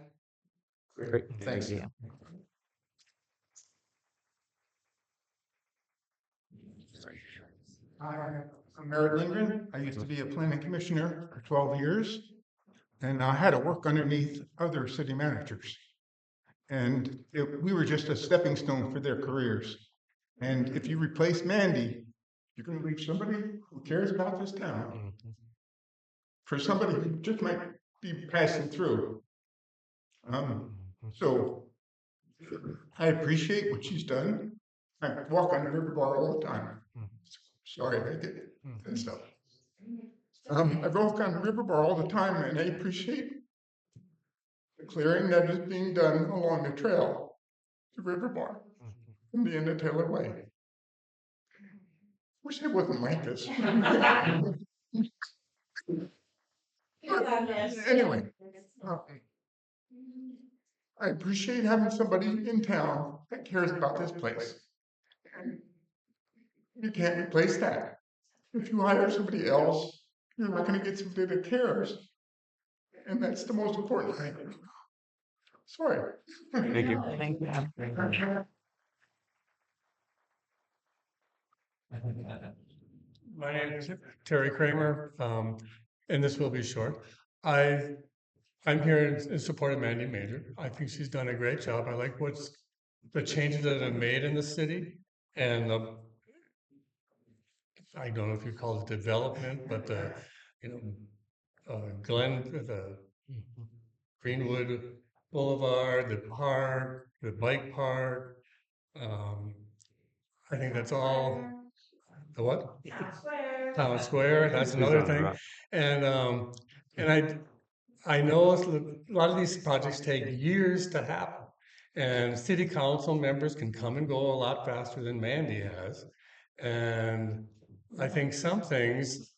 [SPEAKER 1] Great.
[SPEAKER 6] Thanks.
[SPEAKER 10] Thank you.
[SPEAKER 21] I'm Merritt Lindgren. I used to be a planning commissioner for 12 years, and I had to work underneath other city managers. And we were just a stepping stone for their careers. And if you replace Mandy, you're going to leave somebody who cares about this town for somebody who just might be passing through. So I appreciate what she's done. I walk on the river bar all the time. Sorry, I get that stuff. I walk on the river bar all the time, and I appreciate the clearing that is being done along the trail to River Bar from the end of Taylor Way. Wish it wasn't like this. Anyway, I appreciate having somebody in town that cares about this place. And you can't replace that. If you hire somebody else, you're not going to get somebody that cares. And that's the most important thing. Sorry.
[SPEAKER 1] Thank you.
[SPEAKER 10] Thank you.
[SPEAKER 20] My name is Terry Kramer, and this will be short. I'm here in support of Mandy Major. I think she's done a great job. I like the changes that have been made in the city, and I don't know if you call it development, but the Greenwood Boulevard, the park, the bike park. I think that's all. The what? Town Square, that's another thing. And I know a lot of these projects take years to happen. And city council members can come and go a lot faster than Mandy has. And I think some things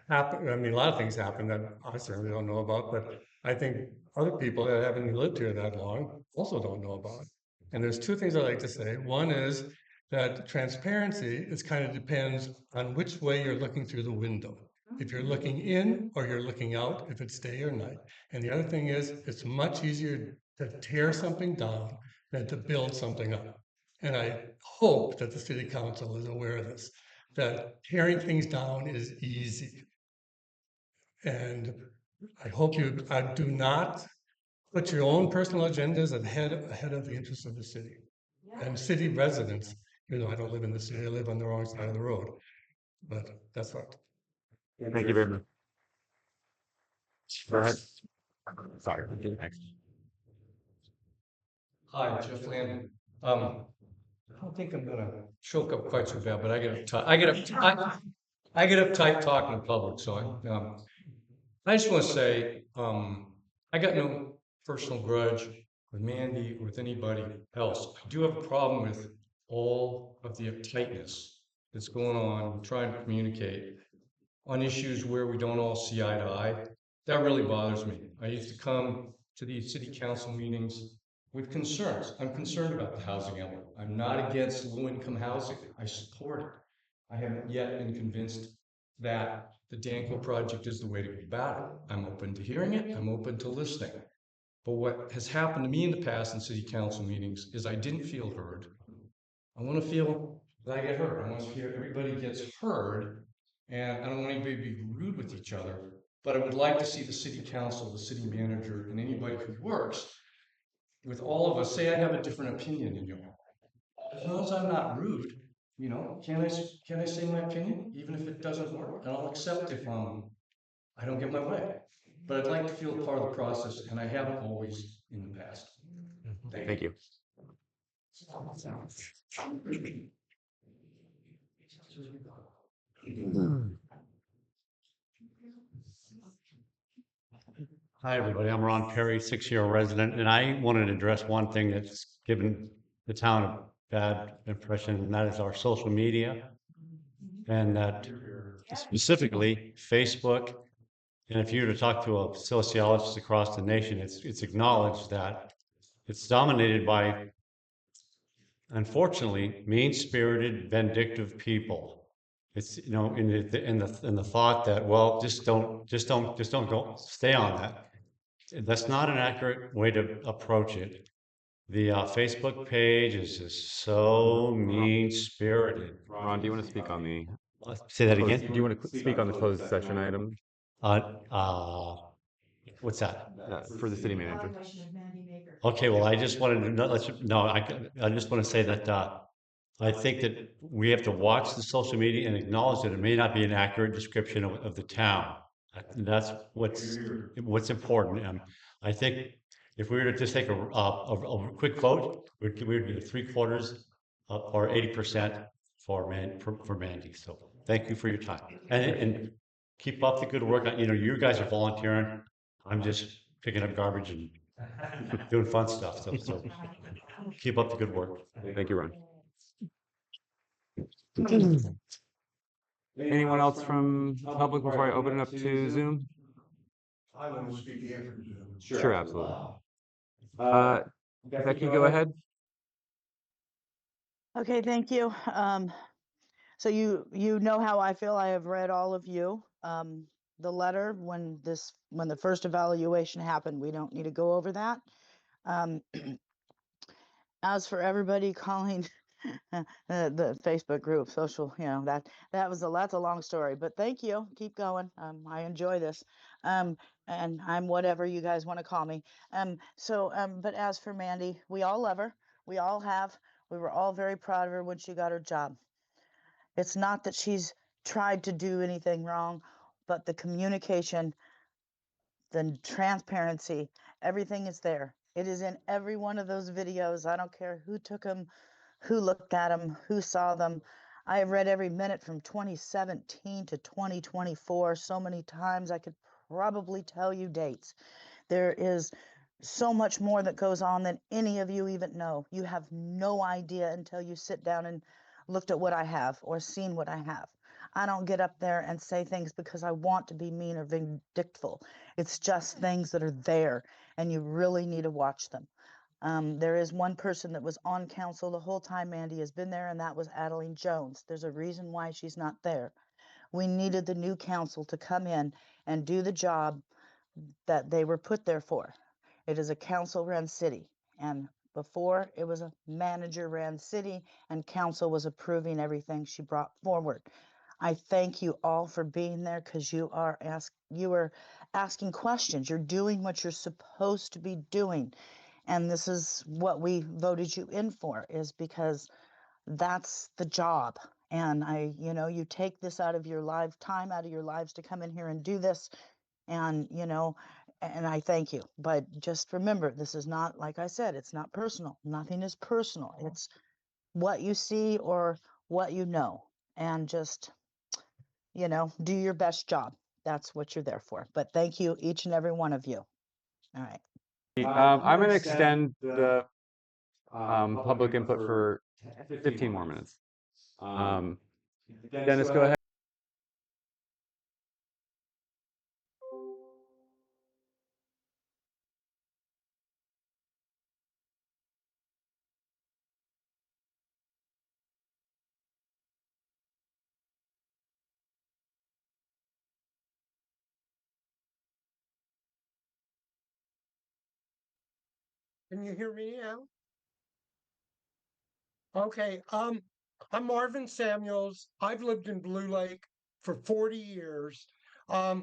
[SPEAKER 20] happen. I mean, a lot of things happen that I certainly don't know about, but I think other people that haven't lived here that long also don't know about. And there's two things I like to say. One is that transparency is kind of depends on which way you're looking through the window. If you're looking in or you're looking out, if it's day or night. And the other thing is, it's much easier to tear something down than to build something up. And I hope that the city council is aware of this, that tearing things down is easy. And I hope you do not put your own personal agendas ahead of the interests of the city and city residents. You know, I don't live in the city, I live on the wrong side of the road, but that's what.
[SPEAKER 1] Thank you very much. Go ahead. Sorry, next.
[SPEAKER 5] Hi, Jeff Landon. I don't think I'm gonna choke up quite so bad, but I get uptight talking in public, so I just want to say I got no personal grudge with Mandy or with anybody else. I do have a problem with all of the uptightness that's going on, trying to communicate on issues where we don't all see eye to eye. That really bothers me. I used to come to these city council meetings with concerns. I'm concerned about the housing element. I'm not against low-income housing. I support it. I haven't yet been convinced that the Danco project is the way to go about it. I'm open to hearing it. I'm open to listening. But what has happened to me in the past in city council meetings is I didn't feel heard. I want to feel that I get heard. I want to feel everybody gets heard. And I don't want anybody to be rude with each other. But I would like to see the city council, the city manager, and anybody who works with all of us say I have a different opinion than you. As long as I'm not rude, you know, can I say my opinion, even if it doesn't work? And I'll accept if I don't get my way. But I'd like to feel part of the process, and I haven't always in the past.
[SPEAKER 1] Thank you.
[SPEAKER 22] Hi, everybody. I'm Ron Perry, 6-year resident, and I wanted to address one thing that's given the town a bad impression, and that is our social media. And that specifically Facebook. And if you were to talk to a sociologist across the nation, it's acknowledged that it's dominated by, unfortunately, mean-spirited, vindictive people. It's, you know, in the thought that, well, just don't go stay on that. That's not an accurate way to approach it. The Facebook page is just so mean-spirited.
[SPEAKER 1] Ron, do you want to speak on the?
[SPEAKER 22] Say that
[SPEAKER 1] closed-
[SPEAKER 22] again?
[SPEAKER 1] Do you want to speak on the closed session item?
[SPEAKER 22] What's that?
[SPEAKER 1] For the city manager.
[SPEAKER 22] Okay, well, I just wanted to I just want to say that I think that we have to watch the social media and acknowledge that it may not be an accurate description of the town. That's what's important. I think if we were to just take a quick vote, we'd do 3/4 or 80% for Mandy. So thank you for your time and keep up the good work. You know, you guys are volunteering. I'm just picking up garbage and doing fun stuff. So keep up the good work.
[SPEAKER 1] Thank you, Ron. Anyone else from the public before I open it up to Zoom?
[SPEAKER 23] I want to speak here from Zoom.
[SPEAKER 1] Sure, absolutely. Becky, go ahead.
[SPEAKER 12] Okay, thank you. So you know how I feel. I have read all of you. The letter when the first evaluation happened, we don't need to go over that. As for everybody calling the Facebook group social, you know, that's a long story, but thank you. Keep going. I enjoy this. And I'm whatever you guys want to call me. But as for Mandy, we all love her. We all have. We were all very proud of her when she got her job. It's not that she's tried to do anything wrong, but the communication the transparency, everything is there. It is in every one of those videos. I don't care who took them, who looked at them, who saw them. I have read every minute from 2017 to 2024 so many times I could probably tell you dates. There is so much more that goes on than any of you even know. You have no idea until you sit down and looked at what I have or seen what I have. I don't get up there and say things because I want to be mean or vindictful. It's just things that are there, and you really need to watch them. There is one person that was on council the whole time Mandy has been there, and that was Adeline Jones. There's a reason why she's not there. We needed the new council to come in and do the job that they were put there for. It is a council-run city, and before it was a manager-ran city, and council was approving everything she brought forward. I thank you all for being there because you are asking questions. You're doing what you're supposed to be doing. And this is what we voted you in for, is because that's the job. And you take this out of your time out of your lives to come in here and do this. And, and I thank you. But just remember, this is not, like I said, it's not personal. Nothing is personal. It's what you see or what you know. And just, do your best job. That's what you're there for. But thank you, each and every one of you. All right.
[SPEAKER 1] I'm going to extend the public input for 15 more minutes. Dennis, go ahead.
[SPEAKER 4] Can you hear me now? Okay, I'm Marvin Samuels. I've lived in Blue Lake for 40 years. I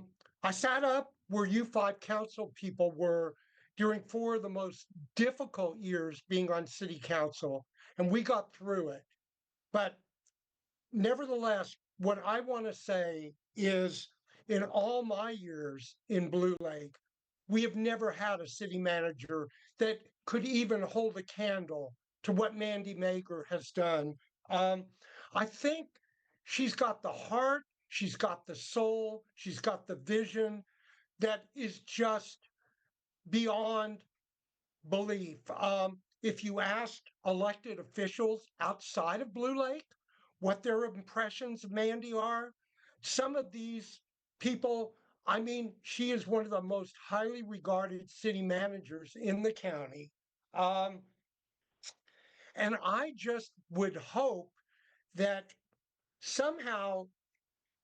[SPEAKER 4] sat up where you five council people were during 4 of the most difficult years being on city council, and we got through it. But nevertheless, what I want to say is in all my years in Blue Lake, we have never had a city manager that could even hold a candle to what Mandy Mager has done. I think she's got the heart, she's got the soul, she's got the vision that is just beyond belief. If you asked elected officials outside of Blue Lake what their impressions of Mandy are, some of these people, I mean, she is one of the most highly regarded city managers in the county. And I just would hope that somehow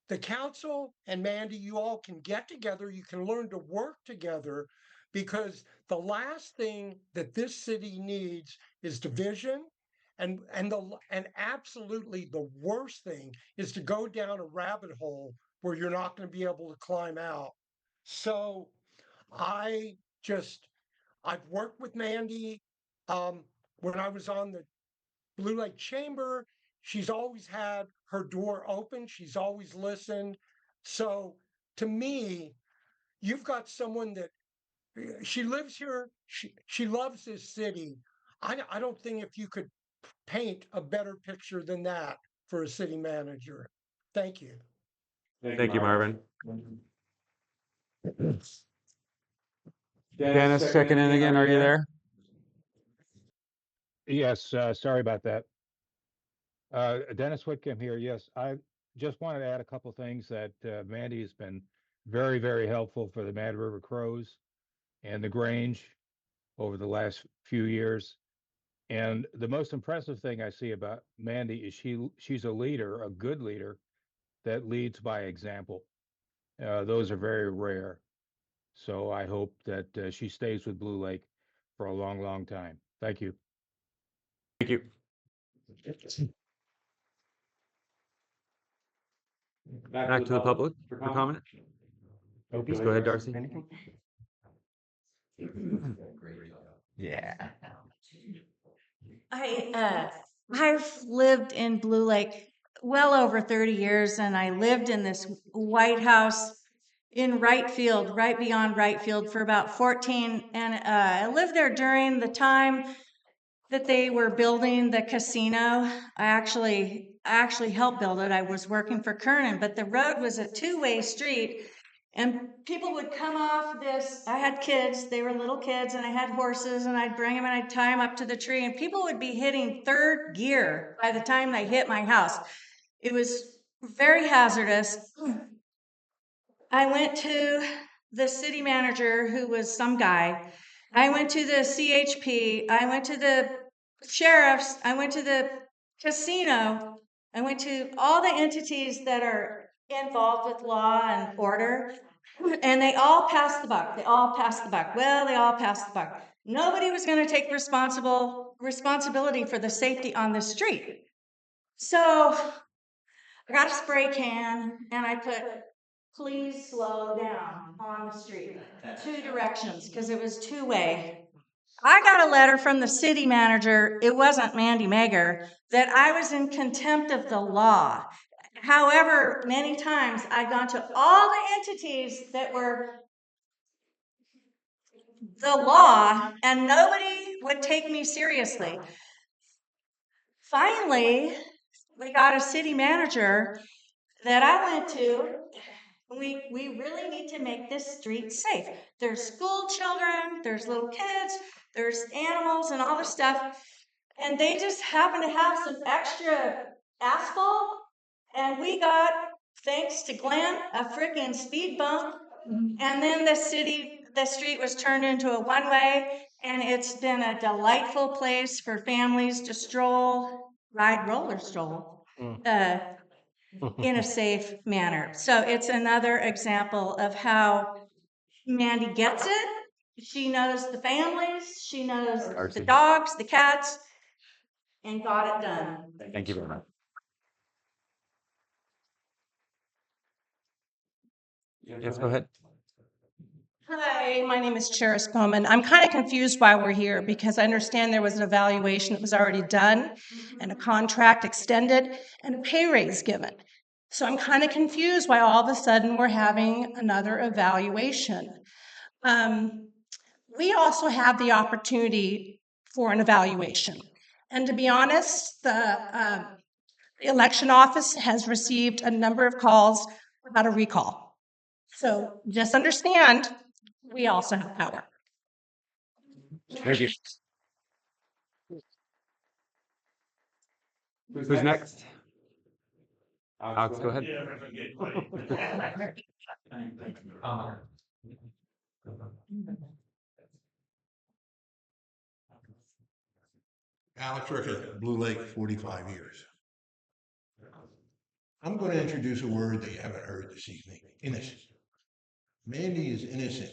[SPEAKER 4] the council and Mandy, you all can get together, you can learn to work together, because the last thing that this city needs is division. And absolutely the worst thing is to go down a rabbit hole where you're not going to be able to climb out. So I've worked with Mandy when I was on the Blue Lake Chamber. She's always had her door open. She's always listened. So to me, you've got someone that she lives here. She loves this city. I don't think if you could paint a better picture than that for a city manager. Thank you.
[SPEAKER 1] Thank you, Marvin. Dennis, checking in again. Are you there?
[SPEAKER 7] Yes, sorry about that. Dennis Whitcomb here. Yes, I just wanted to add a couple things that Mandy has been very, very helpful for the Mad River Crows and the Grange over the last few years. And the most impressive thing I see about Mandy is she's a leader, a good leader that leads by example. Those are very rare. So I hope that she stays with Blue Lake for a long, long time. Thank you.
[SPEAKER 1] Thank you. Back to the public for comment. Please go ahead, Darcy.
[SPEAKER 10] Yeah.
[SPEAKER 16] I've lived in Blue Lake well over 30 years, and I lived in this White House
[SPEAKER 8] in right field, right beyond right field for about 14. And I lived there during the time that they were building the casino. I actually helped build it. I was working for Kernan, but the road was a two-way street. And people would come off this. I had kids, they were little kids, and I had horses, and I'd bring them and I'd tie them up to the tree. And people would be hitting third gear by the time they hit my house. It was very hazardous. I went to the city manager, who was some guy. I went to the CHP. I went to the sheriffs. I went to the casino. I went to all the entities that are involved with law and order, and they all passed the buck. They all passed the buck. Well, they all passed the buck. Nobody was going to take responsibility for the safety on the street. So I got a spray can and I put, "Please slow down" on the street. 2 directions, because it was two-way. I got a letter from the city manager, it wasn't Mandy Mager, that I was in contempt of the law. However, many times I'd gone to all the entities that were the law, and nobody would take me seriously. Finally, we got a city manager that I went to. We really need to make this street safe. There's school children, there's little kids, there's animals and all this stuff. And they just happen to have some extra asphalt. And we got, thanks to Glenn, a frickin' speed bump. And then the street was turned into a one-way. And it's been a delightful place for families to stroll, ride roller stroll. In a safe manner. So it's another example of how Mandy gets it. She knows the families, she knows the
[SPEAKER 1] Darcy.
[SPEAKER 8] dogs, the cats, and got it done.
[SPEAKER 1] Thank you very much. Yes, go ahead.
[SPEAKER 13] Hi, my name is Cheris Bowman. I'm kind of confused why we're here because I understand there was an evaluation that was already done and a contract extended and a pay raise given. So I'm kind of confused why all of a sudden we're having another evaluation. We also have the opportunity for an evaluation. And to be honest, the election office has received a number of calls about a recall. So just understand, we also have power.
[SPEAKER 1] Thank you. Who's next? Alex, go ahead.
[SPEAKER 23] Alex Rickett, Blue Lake, 45 years. I'm going to introduce a word that you haven't heard this evening, innocent. Mandy is innocent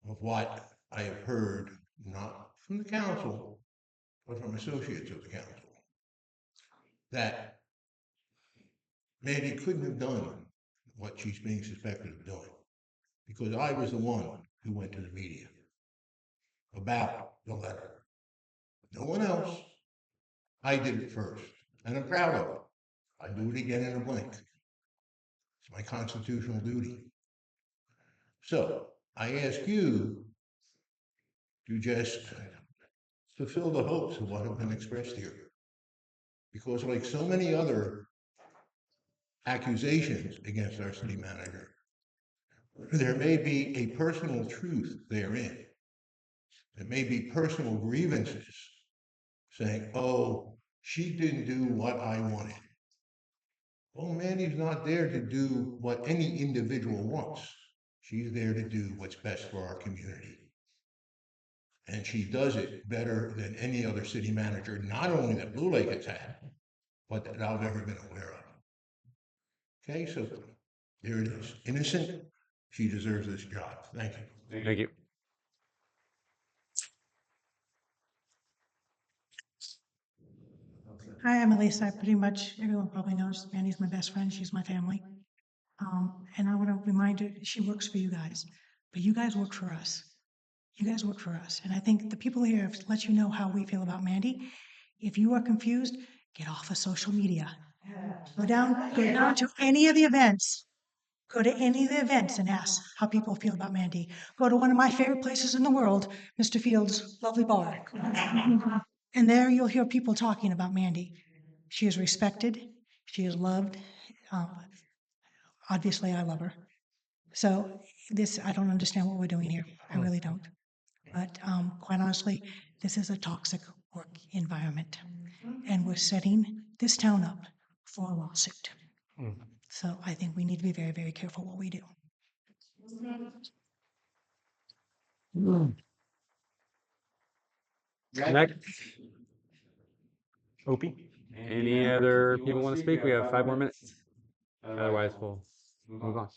[SPEAKER 23] of what I have heard, not from the council, but from associates of the council, that Mandy couldn't have done what she's being suspected of doing, because I was the one who went to the media about the letter. No one else. I did it first, and I'm proud of it. I do it again in a blink. It's my constitutional duty. So I ask you to just fulfill the hopes of what have been expressed here. Because like so many other accusations against our city manager, there may be a personal truth therein. There may be personal grievances saying, oh, she didn't do what I wanted. Well, Mandy's not there to do what any individual wants. She's there to do what's best for our community. And she does it better than any other city manager, not only that Blue Lake has had, but that I've ever been aware of. Okay, so there it is. Innocent, she deserves this job. Thank you.
[SPEAKER 1] Thank you.
[SPEAKER 14] Hi, I'm Elisa. Pretty much everyone probably knows Mandy's my best friend. She's my family. And I want to remind you, she works for you guys, but you guys work for us. You guys work for us. And I think the people here have let you know how we feel about Mandy. If you are confused, get off of social media. Go down to any of the events. Go to any of the events and ask how people feel about Mandy. Go to one of my favorite places in the world, Mr. Fields' lovely bar. And there you'll hear people talking about Mandy. She is respected. She is loved. Obviously, I love her. So I don't understand what we're doing here. I really don't. But quite honestly, this is a toxic work environment. And we're setting this town up for a lawsuit. So I think we need to be very, very careful what we do.
[SPEAKER 1] Next,
[SPEAKER 10] Opie?
[SPEAKER 1] any other people want to speak? We have 5 more minutes. Otherwise, we'll move on.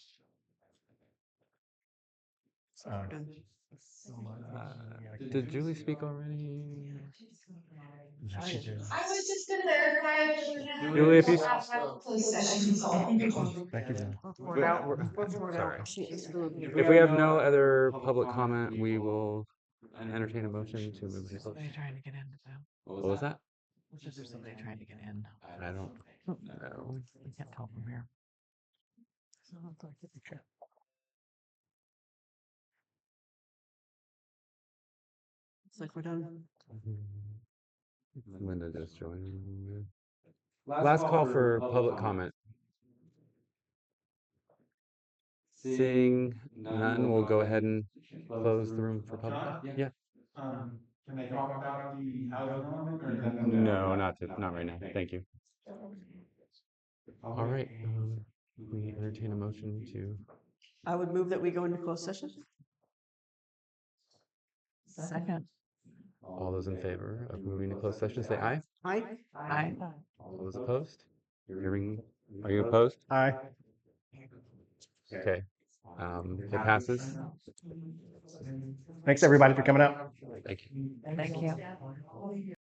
[SPEAKER 1] Did Julie speak already?
[SPEAKER 10] She did.
[SPEAKER 3] I was just gonna verify.
[SPEAKER 1] Julie, if you
[SPEAKER 10] Thank you, Jen.
[SPEAKER 1] sorry. If we have no other public comment, we will entertain a motion to move to close.
[SPEAKER 3] Trying to get in.
[SPEAKER 1] What was that?
[SPEAKER 3] There's somebody trying to get in.
[SPEAKER 1] I don't know.
[SPEAKER 3] You can't tell from here. It's like we're done.
[SPEAKER 1] Linda just joined. Last call for public comment. Seeing none, we'll go ahead and close the room for public. Yeah.
[SPEAKER 15] Can they talk about the housing element or?
[SPEAKER 1] No, not right now. Thank you. All right. We entertain a motion to.
[SPEAKER 3] I would move that we go into closed session. Second.
[SPEAKER 1] All those in favor of moving to closed session, say aye.
[SPEAKER 3] Aye. Aye.
[SPEAKER 1] All those opposed? Are you opposed?
[SPEAKER 10] Aye.
[SPEAKER 1] Okay. It passes.
[SPEAKER 10] Thanks, everybody, for coming out.
[SPEAKER 1] Thank you.
[SPEAKER 3] Thank you.